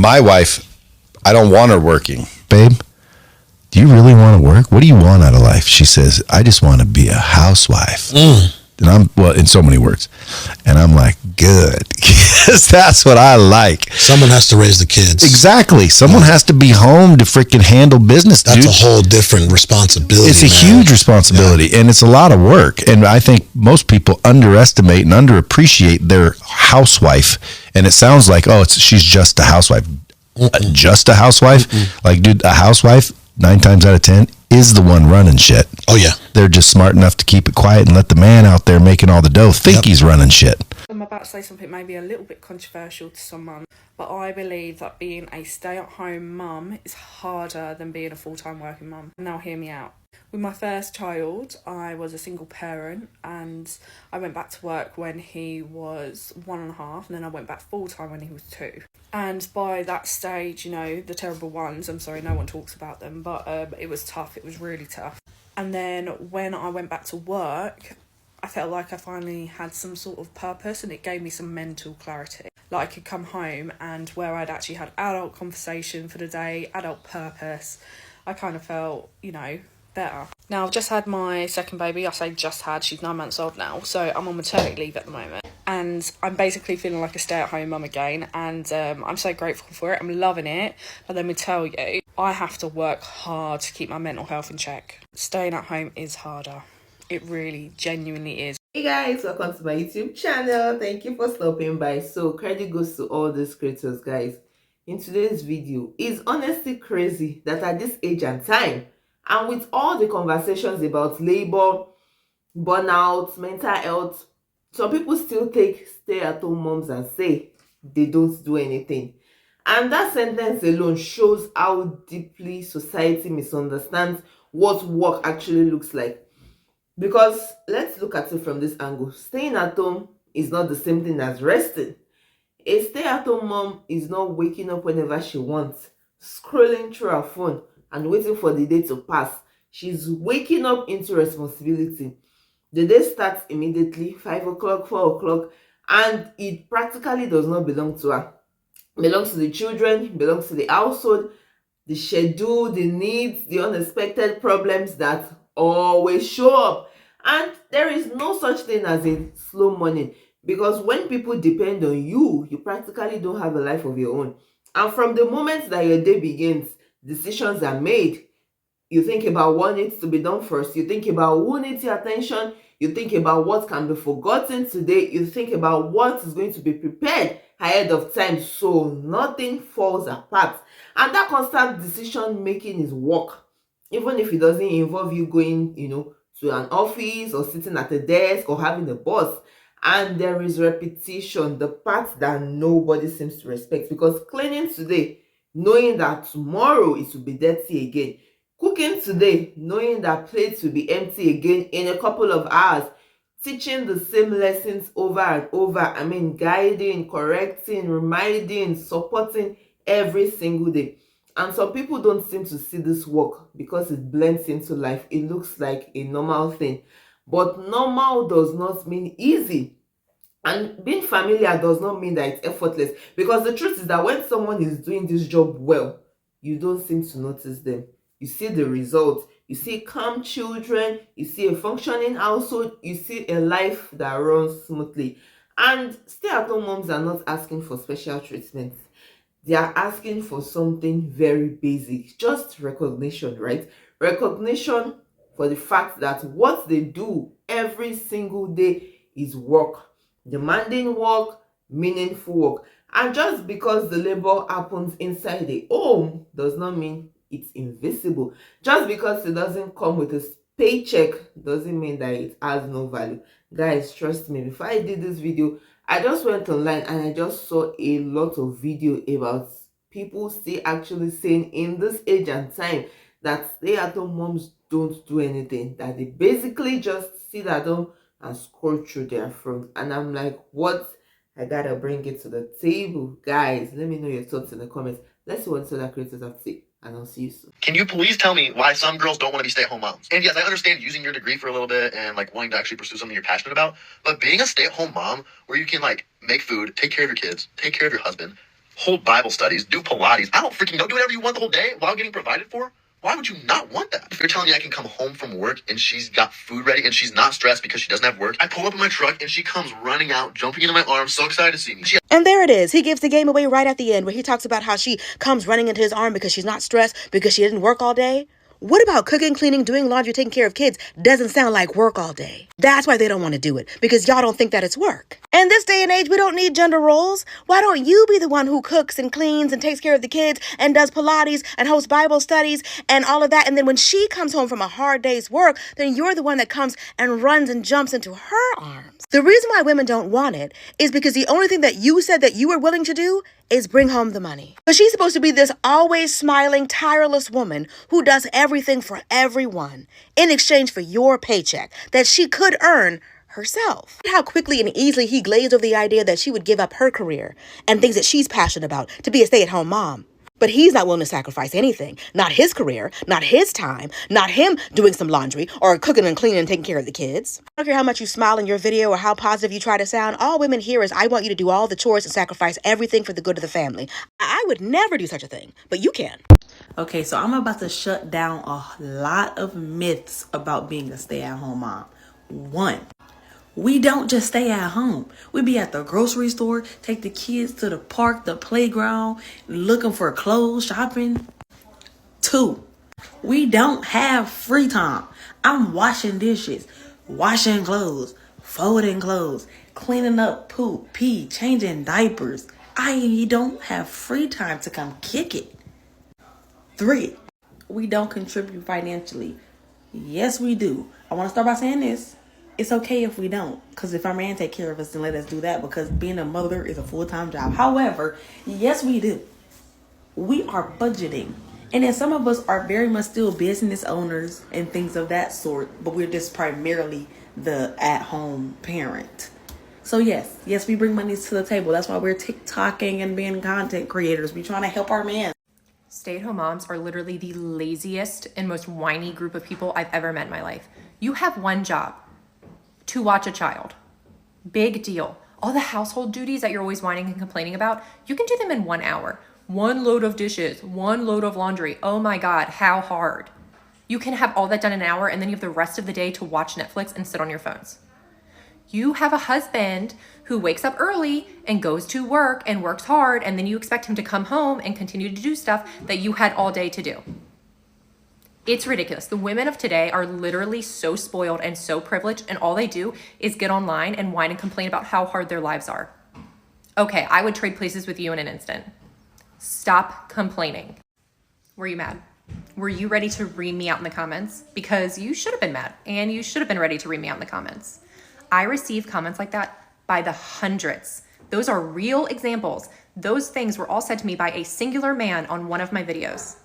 my wife, I don't want her working. Babe, do you really want to work? What do you want out of life? She says, I just want to be a housewife. And in so many words. And I'm like, good. Because that's what I like. Someone has to raise the kids. Exactly. Someone has to be home to freaking handle business, That's dude. a whole different responsibility. It's a huge responsibility, and it's a lot of work. And I think most people underestimate and underappreciate their housewife. And it sounds like, she's just a housewife. Just a housewife? Like, dude, a housewife, 9 times out of 10, is the one running shit. Oh, yeah. They're just smart enough to keep it quiet and let the man out there making all the dough think he's running shit. I'm about to say something maybe a little bit controversial to someone, but I believe that being a stay-at-home mum is harder than being a full-time working mum. Now hear me out. With my first child, I was a single parent, and I went back to work when he was 1.5, and then I went back full-time when he was 2. And by that stage, the terrible ones, I'm sorry, no one talks about them, but it was tough. It was really tough. And then when I went back to work, I felt like I finally had some sort of purpose, and it gave me some mental clarity. Like I could come home, and where I'd actually had adult conversation for the day, adult purpose, I kind of felt, better. Now, I've just had my second baby. I say just had, she's 9 months old now, so I'm on maternity leave at the moment, and I'm basically feeling like a stay-at-home mum again, and I'm so grateful for it. I'm loving it. But let me tell you, I have to work hard to keep my mental health in check. Staying at home is harder. It really genuinely is. Hey guys, welcome to my YouTube channel. Thank you for stopping by. So credit goes to all these creators, guys. In today's video, it's honestly crazy that at this age and time, and with all the conversations about labor, burnout, mental health, some people still take stay-at-home moms and say they don't do anything. And that sentence alone shows how deeply society misunderstands what work actually looks like. Because let's look at it from this angle. Staying at home is not the same thing as resting. A stay-at-home mom is not waking up whenever she wants, scrolling through her phone and waiting for the day to pass. She's waking up into responsibility. The day starts immediately, 5 o'clock, 4 o'clock, and it practically does not belong to her. It belongs to the children, it belongs to the household, the schedule, the needs, the unexpected problems that always show up. And there is no such thing as a slow morning, because when people depend on you, you practically don't have a life of your own. And from the moment that your day begins, decisions are made. You think about what needs to be done first. You think about who needs your attention. You think about what can be forgotten today. You think about what is going to be prepared ahead of time so nothing falls apart. And that constant decision making is work. Even if it doesn't involve you going, to an office or sitting at a desk or having a boss. And there is repetition, the part that nobody seems to respect. Because cleaning today, knowing that tomorrow it will be dirty again. Cooking today, knowing that plates will be empty again in a couple of hours. Teaching the same lessons over and over. Guiding, correcting, reminding, supporting every single day. And some people don't seem to see this work because it blends into life. It looks like a normal thing. But normal does not mean easy. And being familiar does not mean that it's effortless. Because the truth is that when someone is doing this job well, you don't seem to notice them. You see the results. You see calm children. You see a functioning household. You see a life that runs smoothly. And stay-at-home moms are not asking for special treatment. They are asking for something very basic. Just recognition, right? Recognition for the fact that what they do every single day is work. Demanding work, meaningful work. And just because the labor happens inside the home does not mean it's invisible. Just because it doesn't come with a paycheck doesn't mean that it has no value. Guys, trust me, before I did this video, I just went online and I just saw a lot of video about people still actually saying in this age and time that stay-at-home moms don't do anything, that they basically just sit at home and scroll through their phone. And I'm like, what? I gotta bring it to the table. Guys, let me know your thoughts in the comments. Let's see what other creators have to say, and I'll see you soon. Can you please tell me why some girls don't want to be stay-at-home moms? And yes, I understand using your degree for a little bit and wanting to actually pursue something you're passionate about, but being a stay-at-home mom where you can make food, take care of your kids, take care of your husband, hold Bible studies, do Pilates. I don't freaking know. Do whatever you want the whole day while getting provided for. Why would you not want that? If you're telling me I can come home from work and she's got food ready and she's not stressed because she doesn't have work, I pull up in my truck and she comes running out, jumping into my arms, so excited to see me. And there it is. He gives the game away right at the end where he talks about how she comes running into his arm because she's not stressed because she didn't work all day. What about cooking, cleaning, doing laundry, taking care of kids doesn't sound like work all day? That's why they don't want to do it, because y'all don't think that it's work. In this day and age, we don't need gender roles. Why don't you be the one who cooks and cleans and takes care of the kids and does Pilates and hosts Bible studies and all of that? And then when she comes home from a hard day's work, then you're the one that comes and runs and jumps into her arms. The reason why women don't want it is because the only thing that you said that you were willing to do is bring home the money. But she's supposed to be this always smiling, tireless woman who does everything for everyone in exchange for your paycheck that she could earn herself. How quickly and easily he glazed over the idea that she would give up her career and things that she's passionate about to be a stay-at-home mom. But he's not willing to sacrifice anything. Not his career, not his time, not him doing some laundry or cooking and cleaning and taking care of the kids. I don't care how much you smile in your video or how positive you try to sound. All women hear is, I want you to do all the chores and sacrifice everything for the good of the family. I would never do such a thing, but you can. Okay, so I'm about to shut down a lot of myths about being a stay-at-home mom. 1, we don't just stay at home. We be at the grocery store, take the kids to the park, the playground, looking for clothes, shopping. 2, we don't have free time. I'm washing dishes, washing clothes, folding clothes, cleaning up poop, pee, changing diapers. I don't have free time to come kick it. 3, we don't contribute financially. Yes, we do. I want to start by saying this. It's okay if we don't, because if our man take care of us, then let us do that, because being a mother is a full-time job. However, yes, we do. We are budgeting. And then some of us are very much still business owners and things of that sort, but we're just primarily the at-home parent. So yes, we bring money to the table. That's why we're TikToking and being content creators. We're trying to help our man. Stay-at-home moms are literally the laziest and most whiny group of people I've ever met in my life. You have one job: to watch a child. Big deal. All the household duties that you're always whining and complaining about, you can do them in 1 hour. 1 load of dishes, 1 load of laundry. Oh my God, how hard. You can have all that done in an hour, and then you have the rest of the day to watch Netflix and sit on your phones. You have a husband who wakes up early and goes to work and works hard, and then you expect him to come home and continue to do stuff that you had all day to do. It's ridiculous. The women of today are literally so spoiled and so privileged, and all they do is get online and whine and complain about how hard their lives are. Okay, I would trade places with you in an instant. Stop complaining. Were you mad? Were you ready to ream me out in the comments? Because you should have been mad, and you should have been ready to ream me out in the comments. I receive comments like that by the hundreds. Those are real examples. Those things were all said to me by a singular man on one of my videos.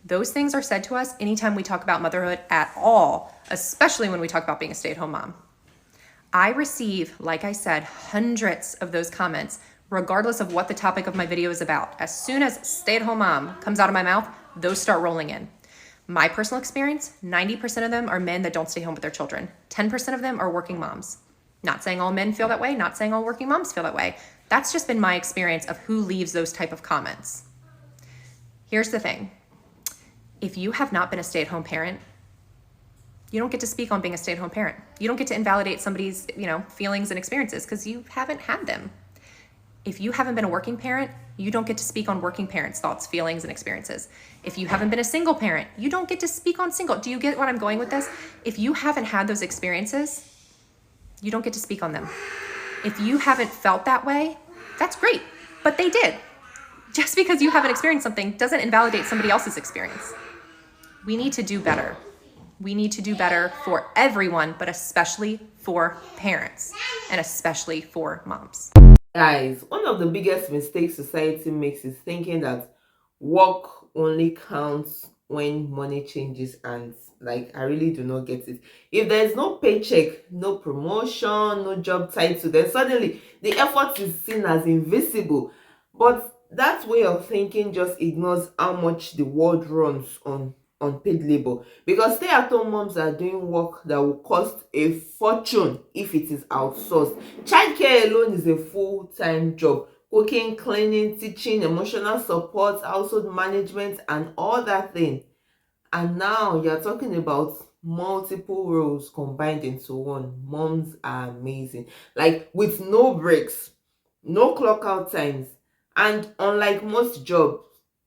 Those things are said to us anytime we talk about motherhood at all, especially when we talk about being a stay-at-home mom. I receive, like I said, hundreds of those comments, regardless of what the topic of my video is about. As soon as stay-at-home mom comes out of my mouth, those start rolling in. My personal experience, 90% of them are men that don't stay home with their children. 10% of them are working moms. Not saying all men feel that way, not saying all working moms feel that way. That's just been my experience of who leaves those type of comments. Here's the thing. If you have not been a stay-at-home parent, you don't get to speak on being a stay-at-home parent. You don't get to invalidate somebody's, feelings and experiences because you haven't had them. If you haven't been a working parent, you don't get to speak on working parents' thoughts, feelings, and experiences. If you haven't been a single parent, you don't get to speak on single. Do you get what I'm going with this? If you haven't had those experiences, you don't get to speak on them. If you haven't felt that way, that's great, but they did. Just because you haven't experienced something doesn't invalidate somebody else's experience. We need to do better. We need to do better for everyone, but especially for parents and especially for moms. Guys, one of the biggest mistakes society makes is thinking that work only counts when money changes hands. Like, I really do not get it. If there's no paycheck, no promotion, no job title, then suddenly the effort is seen as invisible. But that way of thinking just ignores how much the world runs on unpaid labor, because stay-at-home moms are doing work that will cost a fortune if it is outsourced. Childcare alone is a full-time job. cooking, cleaning, teaching, emotional support, household management, and all that thing. And now you're talking about multiple roles combined into one. Moms are amazing. Like with no breaks, no clock out times. And unlike most jobs,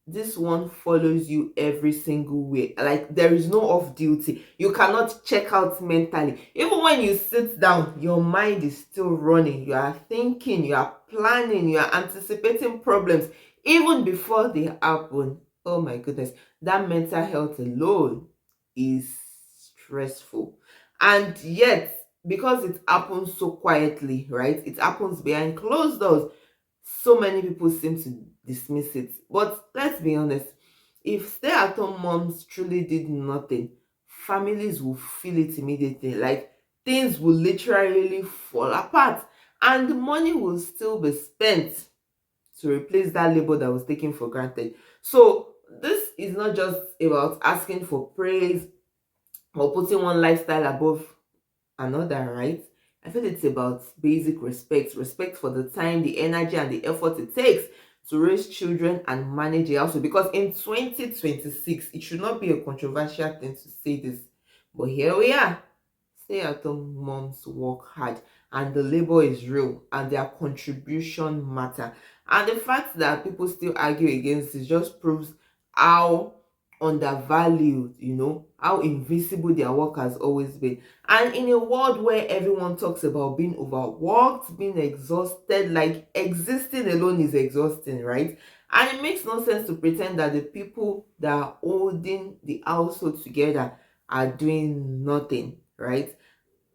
this one follows you every single way. Like there is no off duty. You cannot check out mentally. Even when you sit down, your mind is still running. You are thinking, you are planning, you are anticipating problems even before they happen. Oh my goodness, that mental health alone is stressful. And yet, because it happens so quietly, right? It happens behind closed doors. So many people seem to dismiss it. But let's be honest, if stay-at-home moms truly did nothing, families will feel it immediately. Like things will literally fall apart, and the money will still be spent to replace that labor that was taken for granted. So this is not just about asking for praise or putting one lifestyle above another, right? I feel it's about basic respect for the time, the energy, and the effort it takes to raise children and manage a household. Because in 2026, it should not be a controversial thing to say this, but here we are. Stay-at-home moms work hard, and the labor is real, and their contribution matter. And the fact that people still argue against it just proves how undervalued, how invisible their work has always been. And in a world where everyone talks about being overworked, being exhausted, like existing alone is exhausting, right? And it makes no sense to pretend that the people that are holding the household together are doing nothing, right?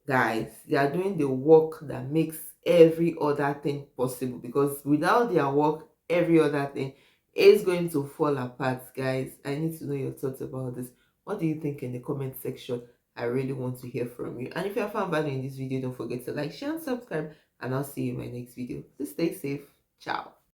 Guys, they are doing the work that makes every other thing possible, because without their work, every other thing is going to fall apart. Guys, I need to know your thoughts about this. What do you think in the comment section? I really want to hear from you. And if you have found value in this video, don't forget to like, share, and subscribe, and I'll see you in my next video. Please stay safe. Ciao.